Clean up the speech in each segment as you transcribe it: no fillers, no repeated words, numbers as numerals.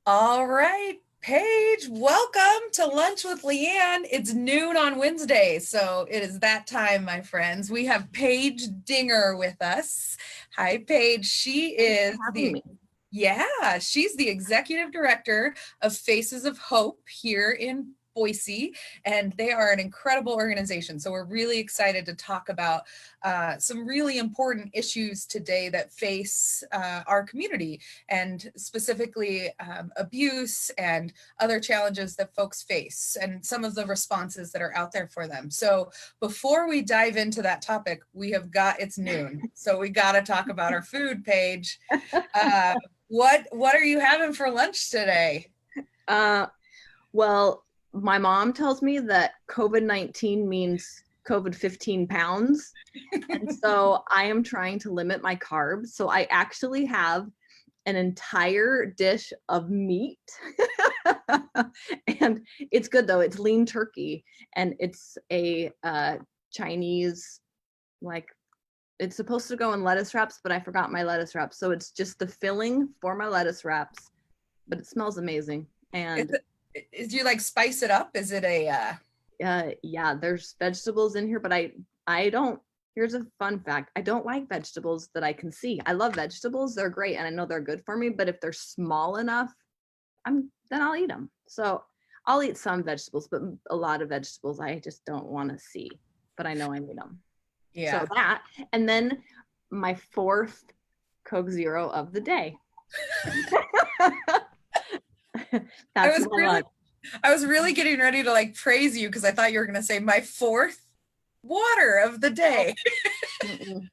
All right, Paige, welcome to Lunch with LeAnn. It's noon on Wednesday, so it is that time, my friends. We have Paige Dinger with us. Hi, Paige. She Thanks is for having the me. she's the executive director of Faces of Hope here in Boise, and they are an incredible organization. So we're really excited to talk about some really important issues today that face our community, and specifically abuse and other challenges that folks face, and some of the responses that are out there for them. So before we dive into that topic, it's noon, so we got to talk about our food, Paige. Uh, what are you having for lunch today? Uh, well, my mom tells me that COVID-19 means COVID 15 pounds. And so I am trying to limit my carbs. So I actually have an entire dish of meat. And it's good though. It's lean turkey and it's a Chinese, like, it's supposed to go in lettuce wraps, but I forgot my lettuce wraps. So it's just the filling for my lettuce wraps, but it smells amazing. Is, And do you like spice it up? Is it a yeah, there's vegetables in here, but I don't. Here's a fun fact: I don't like vegetables that I can see. I love vegetables; they're great, and I know they're good for me. But if they're small enough, then I'll eat them. So I'll eat some vegetables, but a lot of vegetables I just don't want to see. But I know I need them. So yeah? that, and then my fourth Coke Zero of the day. I That's was my really lunch. I was really getting ready to like praise you because I thought you were going to say my fourth water of the Oh, day. mm-mm.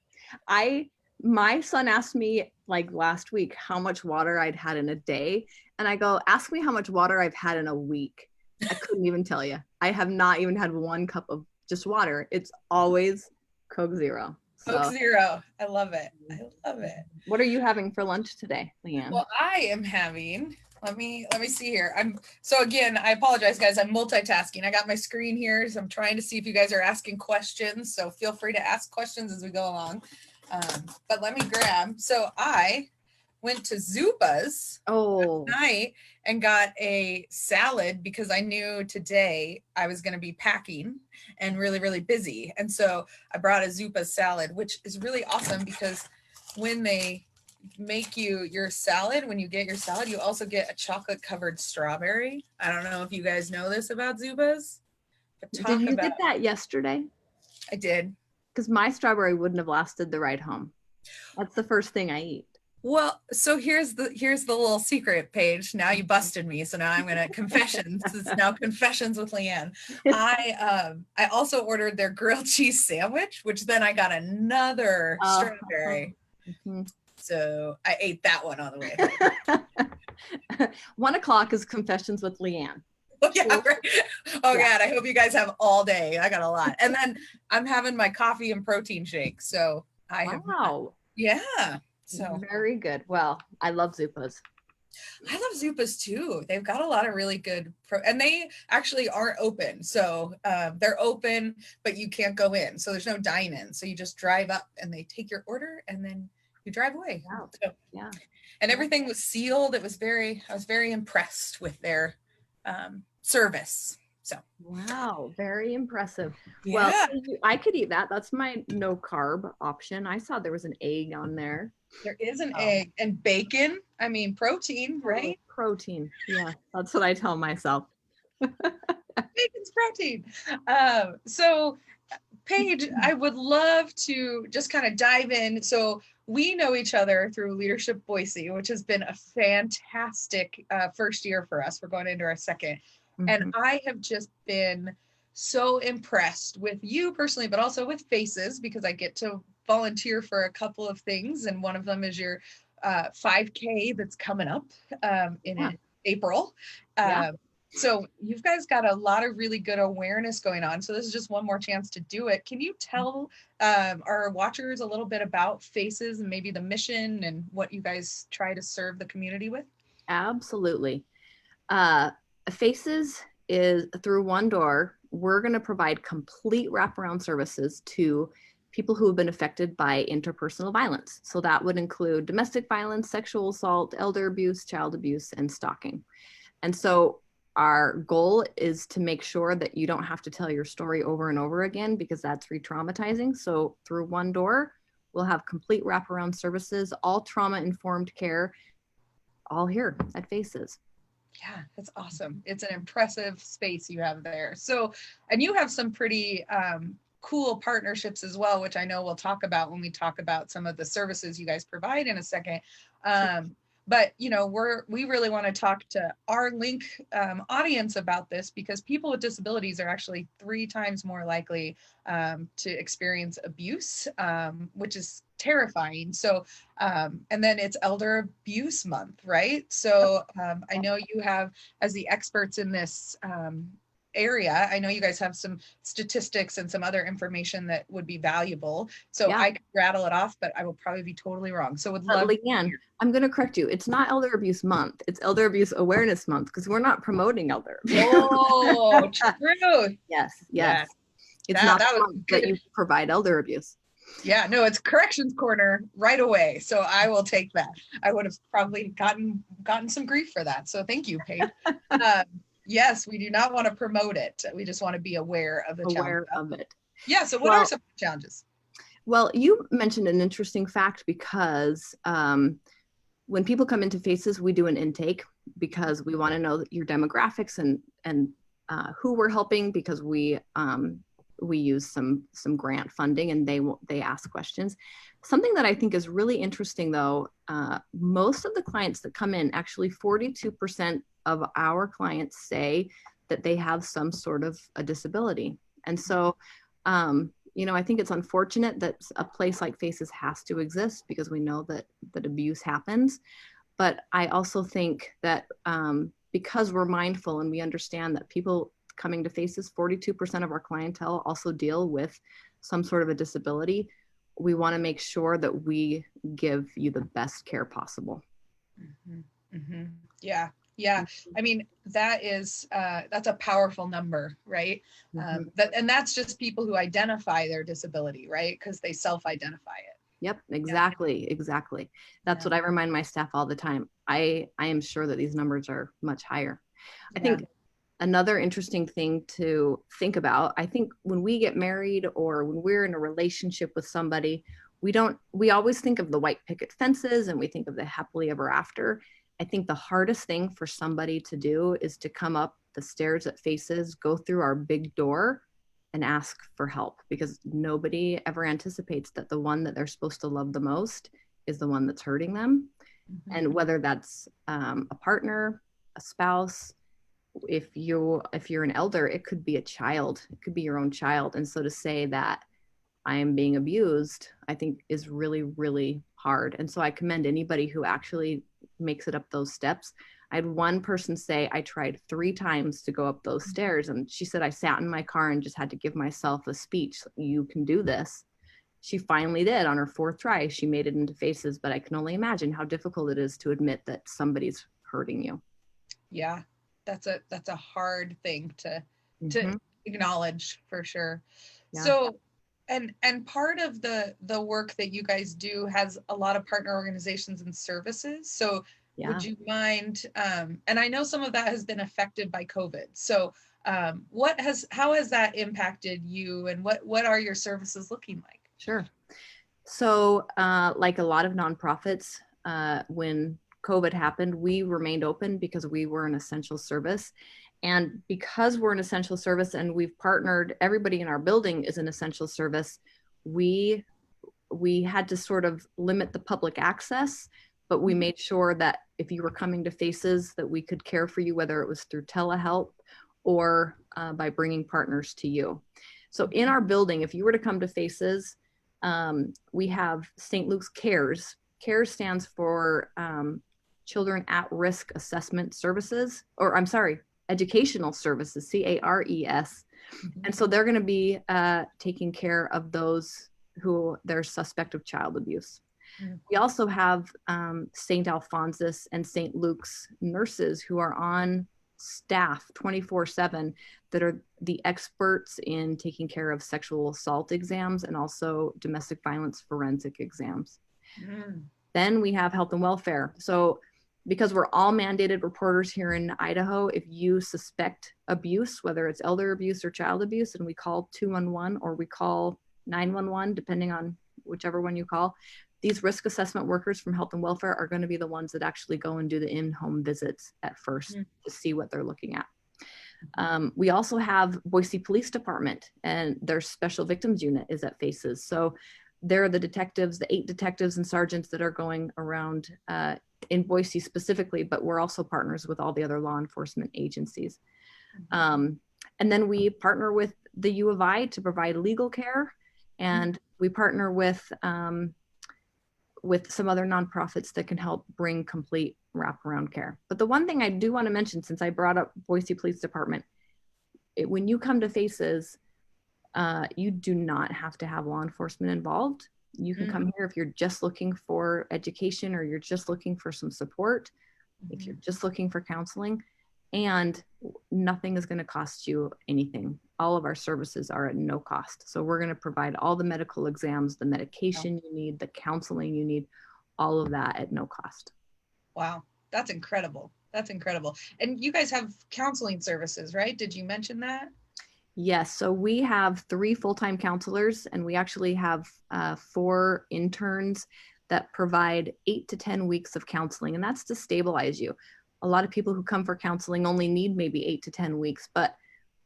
I my son asked me like last week how much water I'd had in a day, and I go, "Ask me how much water I've had in a week." I couldn't even tell you. I have not even had one cup of just water. It's always Coke Zero. Coke So, Zero. I love it. I love it. what are you having for lunch today, LeAnn? Well, I am having, let me see here. So again, I apologize guys. I'm multitasking. I got my screen here, so I'm trying to see if you guys are asking questions. So feel free to ask questions as we go along. But let me grab. So I went to Zupa's Oh, night and got a salad because I knew today I was going to be packing and really, really busy. And so I brought a Zupa's salad, which is really awesome because when they make you your salad, when you get your salad, you also get a chocolate covered strawberry. I don't know if you guys know this about Zupa's, but did talk you about, get that yesterday? I did. Because my strawberry wouldn't have lasted the ride home. That's the first thing I eat. Well, so here's the little secret, Paige. Now you busted me, so now I'm gonna confessions. It's now confessions with LeAnn. I also ordered their grilled cheese sandwich, which then I got another Uh, strawberry. mhm. So I ate that one on the way home. 1 o'clock is confessions with LeAnn. Oh yeah, right. Oh Yeah. God, I hope you guys have all day. I got a lot. And then I'm having my coffee and protein shake. So I have not, Wow. yeah. So Very good. Well, I love Zupas. I love Zupas too. They've got a lot of really good and they actually aren't open. So they're open, but you can't go in. So there's no dine in. So you just drive up and they take your order and then you drive away. Wow. So, Yeah. and everything was sealed. I was very impressed with their service. So Wow. Very impressive. Well, yeah, I could eat that. That's my no carb option. I saw there was an egg on there. there is an Oh, egg and bacon. I mean, protein, oh, right? protein. Yeah. That's what I tell myself. Bacon's protein. So Paige, I would love to just kind of dive in. So we know each other through Leadership Boise, which has been a fantastic first year for us. We're going into our second. And Mhm. I have just been so impressed with you personally, but also with Faces because I get to volunteer for a couple of things. And one of them is your 5K that's coming up Yeah. in April. Yeah. So you guys got a lot of really good awareness going on. So this is just one more chance to do it. Can you tell our watchers a little bit about Faces and maybe the mission and what you guys try to serve the community with? Absolutely. Uh, Faces is through one door. We're going to provide complete wraparound services to people who have been affected by interpersonal violence. So that would include domestic violence, sexual assault, elder abuse, child abuse, and stalking. And so our goal is to make sure that you don't have to tell your story over and over again, because that's re-traumatizing. So through one door, we'll have complete wraparound services, all trauma-informed care, all here at Faces. Yeah, that's awesome. It's an impressive space you have there. So, and you have some pretty cool partnerships as well, which I know we'll talk about when we talk about some of the services you guys provide in a second. But you know, we really want to talk to our link audience about this, because people with disabilities are actually 3 times more likely to experience abuse, which is terrifying. So, and then it's Elder Abuse Month, right? So I know you have, as the experts in this area, I know you guys have some statistics and some other information that would be valuable. So Yeah. I could rattle it off, but I will probably be totally wrong. So would love. LeAnn, I'm going to correct you. It's not Elder Abuse Month. It's Elder Abuse Awareness Month, because we're not promoting elder abuse. Oh, true. Yes. Yeah. It's not the month that you provide elder abuse. Yeah, no, it's corrections corner right away. So I will take that. I would have probably gotten some grief for that. So thank you, Paige. Yes, we do not want to promote it. We just want to be aware of the challenge of it. Yeah. So what are some challenges? Well, you mentioned an interesting fact, because when people come into Faces, we do an intake, because we want to know your demographics and who we're helping, because we use some grant funding, and they ask questions. Something that I think is really interesting, though, most of the clients that come in, actually 42% of our clients say that they have some sort of a disability. And so, you know, I think it's unfortunate that a place like Faces has to exist, because we know that abuse happens. But I also think that because we're mindful and we understand that people coming to Faces, 42% of our clientele also deal with some sort of a disability, we want to make sure that we give you the best care possible. Mm-hmm. Mm-hmm. Yeah. Yeah. I mean, that's a powerful number, right? Mm-hmm. And that's just people who identify their disability, right? Because they self-identify it. Yep, exactly. That's what I remind my staff all the time. I am sure that these numbers are much higher. I think another interesting thing to think about, I think when we get married or when we're in a relationship with somebody, we always think of the white picket fences and we think of the happily ever after. I think the hardest thing for somebody to do is to come up the stairs at Faces, go through our big door, and ask for help, because nobody ever anticipates that the one that they're supposed to love the most is the one that's hurting them. Mm-hmm. And whether that's a partner, a spouse, if you're an elder, it could be a child, it could be your own child. And so to say that I am being abused, I think is really, really hard. And so I commend anybody who actually makes it up those steps. I had one person say, I tried 3 times to go up those stairs. And she said, I sat in my car and just had to give myself a speech. You can do this. She finally did. On her 4th try, she made it into Faces, but I can only imagine how difficult it is to admit that somebody's hurting you. Yeah, that's a hard thing to acknowledge, for sure. Yeah. So, and part of the work that you guys do has a lot of partner organizations and services. So would you mind, and I know some of that has been affected by COVID. So how has that impacted you, and what are your services looking like? Sure. So like a lot of nonprofits, when COVID happened, we remained open because we were an essential service. And because we're an essential service and we've partnered, everybody in our building is an essential service, we had to sort of limit the public access, but we made sure that if you were coming to Faces, that we could care for you, whether it was through telehealth or by bringing partners to you. So in our building, if you were to come to Faces, we have St. Luke's CARES. CARES stands for Children at Risk Assessment Services, or I'm sorry, Educational Services, CARES. And so they're going to be taking care of those who they're suspect of child abuse. We also have St. Alphonsus and St. Luke's nurses who are on staff 24/7 that are the experts in taking care of sexual assault exams and also domestic violence forensic exams. Mm. Then we have health and welfare. So because we're all mandated reporters here in Idaho, if you suspect abuse, whether it's elder abuse or child abuse, and we call 211 or we call 911, depending on whichever one you call, these risk assessment workers from health and welfare are going to be the ones that actually go and do the in-home visits at first to see what they're looking at. We also have Boise Police Department, and their special victims unit is at FACES. So they're the detectives, the 8 detectives and sergeants that are going around in Boise specifically, but we're also partners with all the other law enforcement agencies. And then we partner with the U of I to provide legal care, and we partner with some other nonprofits that can help bring complete wraparound care. But the one thing I do want to mention, since I brought up Boise Police Department, when you come to FACES, you do not have to have law enforcement involved. You can come here if you're just looking for education or you're just looking for some support, if you're just looking for counseling, and nothing is going to cost you anything. All of our services are at no cost. So we're going to provide all the medical exams, the medication you need, the counseling you need, all of that at no cost. Wow, that's incredible. That's incredible. And you guys have counseling services, right? Did you mention that? Yes, so we have 3 full-time counselors, and we actually have 4 interns that provide 8 to 10 weeks of counseling, and that's to stabilize you. A lot of people who come for counseling only need maybe 8 to 10 weeks, but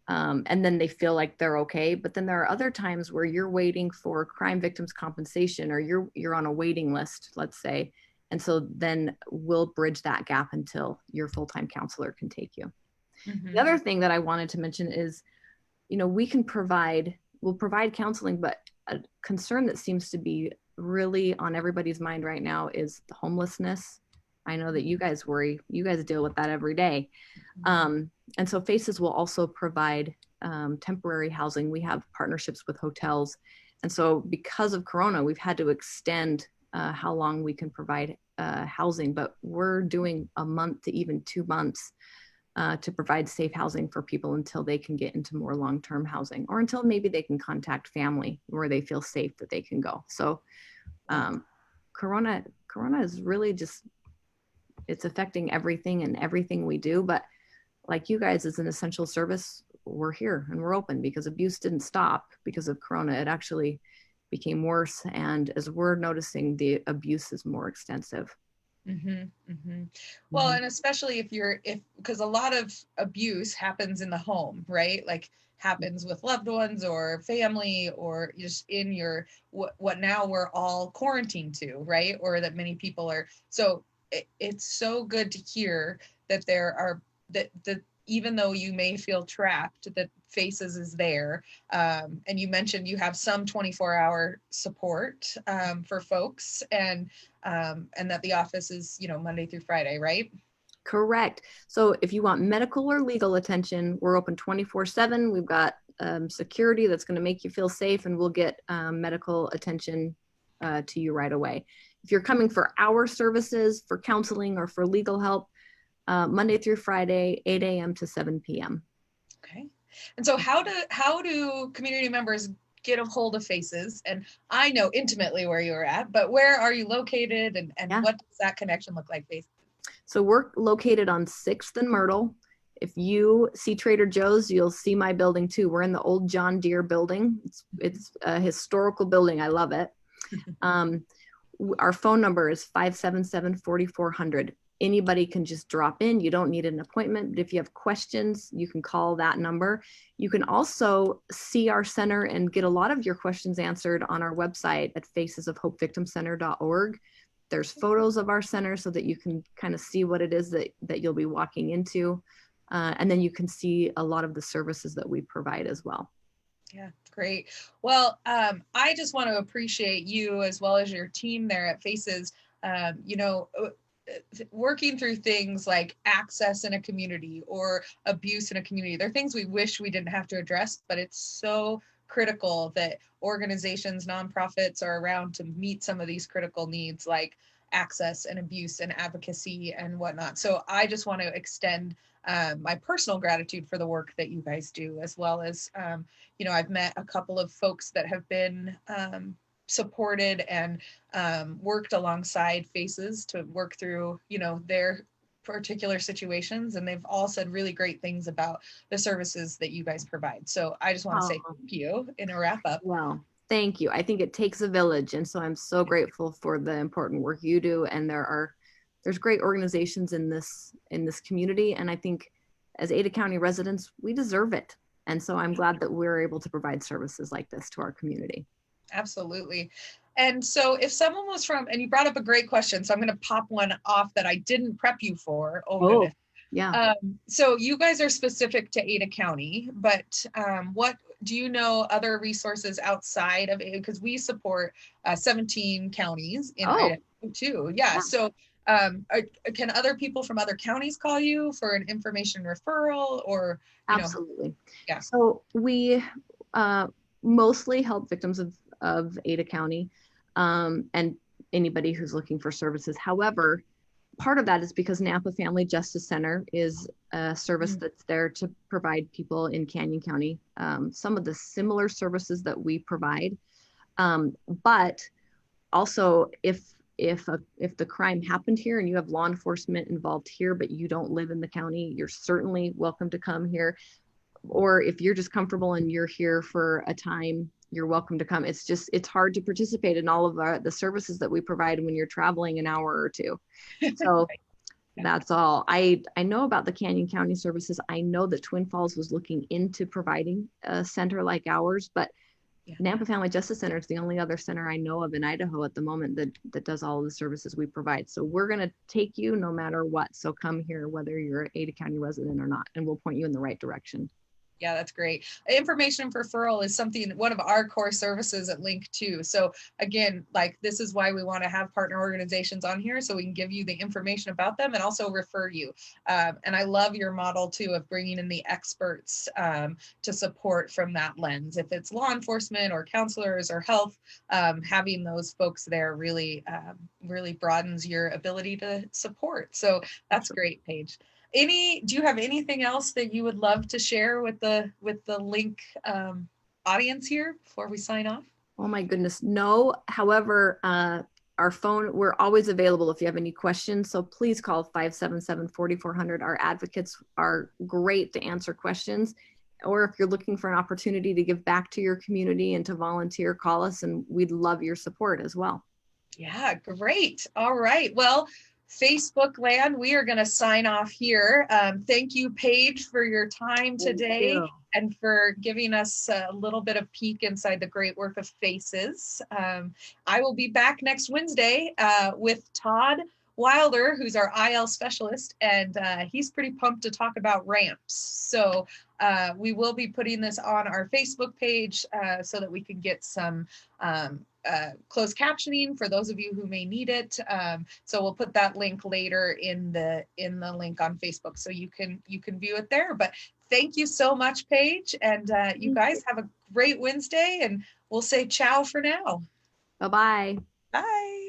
and then they feel like they're okay. But then there are other times where you're waiting for crime victims compensation, or you're on a waiting list, let's say, and so then we'll bridge that gap until your full-time counselor can take you. The other thing that I wanted to mention is, we'll provide counseling, but a concern that seems to be really on everybody's mind right now is the homelessness. I know that you guys deal with that every day. And so FACES will also provide temporary housing. We have partnerships with hotels. And so because of Corona, we've had to extend how long we can provide housing, but we're doing a month to even 2 months to provide safe housing for people until they can get into more long-term housing, or until maybe they can contact family where they feel safe that they can go. So Corona is really just, it's affecting everything and everything we do. But like you guys, as an essential service, we're here and we're open, because abuse didn't stop because of Corona. It actually became worse. And as we're noticing, the abuse is more extensive. Well, and especially because a lot of abuse happens in the home, right? Like happens with loved ones or family, or just in your, what now we're all quarantined to, right? Or that many people are. So it's so good to hear that that even though you may feel trapped, that FACES is there. And you mentioned you have some 24-hour support for folks, and that the office is, Monday through Friday, right? Correct. So if you want medical or legal attention, we're open 24/7. We've got security that's going to make you feel safe, and we'll get medical attention to you right away. If you're coming for our services, for counseling or for legal help, Monday through Friday, 8 a.m. to 7 p.m. Okay. And so how do community members get a hold of FACES? And I know intimately where you're at, but where are you located, and what does that connection look like, FACES? So we're located on 6th and Myrtle. If you see Trader Joe's, you'll see my building too. We're in the old John Deere building. It's a historical building. I love it. Our phone number is 577-4400. Anybody can just drop in. You don't need an appointment, but if you have questions, you can call that number. You can also see our center and get a lot of your questions answered on our website at facesofhopevictimcenter.org. There's photos of our center so that you can kind of see what it is that you'll be walking into. And then you can see a lot of the services that we provide as well. Yeah, great. Well, I just want to appreciate you as well as your team there at FACES. Working through things like access in a community or abuse in a community. They're things we wish we didn't have to address, but it's so critical that organizations, nonprofits are around to meet some of these critical needs, like access and abuse and advocacy and whatnot. So I just want to extend my personal gratitude for the work that you guys do, as well as, I've met a couple of folks that have been supported and worked alongside Faces to work through, their particular situations, and they've all said really great things about the services that you guys provide. So I just want to say thank you in a wrap up. Well, thank you. I think it takes a village, and so I'm so grateful for the important work you do. And there's great organizations in this community, and I think as Ada County residents, we deserve it. And so I'm glad that we're able to provide services like this to our community. Absolutely. And so if someone was from, and you brought up a great question, so I'm going to pop one off that I didn't prep you for. Oh, yeah. So you guys are specific to Ada County, but what do you know other resources outside of Ada? Because we support 17 counties in Idaho too. Yeah. So can other people from other counties call you for an information referral or? Absolutely. Yeah. So we mostly help victims of Ada County and anybody who's looking for services. However, part of that is because Napa Family Justice Center is a service that's there to provide people in Canyon County some of the similar services that we provide. But also, if the crime happened here and you have law enforcement involved here, but you don't live in the county, you're certainly welcome to come here. Or if you're just comfortable and you're here for a time, you're welcome to come. It's hard to participate in all of the services that we provide when you're traveling an hour or two. So that's all. I know about the Canyon County services. I know that Twin Falls was looking into providing a center like ours, but Napa Family Justice Center is the only other center I know of in Idaho at the moment that does all of the services we provide. So we're going to take you no matter what. So come here, whether you're an Ada County resident or not, and we'll point you in the right direction. Yeah, that's great. Information referral is one of our core services at Link too. So again, like this is why we want to have partner organizations on here so we can give you the information about them and also refer you. And I love your model too of bringing in the experts to support from that lens. If it's law enforcement or counselors or health, having those folks there really broadens your ability to support. So that's great, Paige. Do you have anything else that you would love to share with the Link audience here before we sign off? Oh my goodness, no. However, our phone, we're always available if you have any questions. So please call 577-4400. Our advocates are great to answer questions. Or if you're looking for an opportunity to give back to your community and to volunteer, call us and we'd love your support as well. Yeah, great. All right. Well, Facebook land, we are going to sign off here. Thank you, Paige, for your time today and for giving us a little bit of peek inside the great work of Faces. I will be back next Wednesday with Todd Wilder, who's our IL specialist, and he's pretty pumped to talk about ramps. So we will be putting this on our Facebook page so that we can get some closed captioning for those of you who may need it. So we'll put that link later in the link on Facebook, so you can view it there. But thank you so much, Paige, and you guys have a great Wednesday, and we'll say ciao for now. Bye-bye. Bye.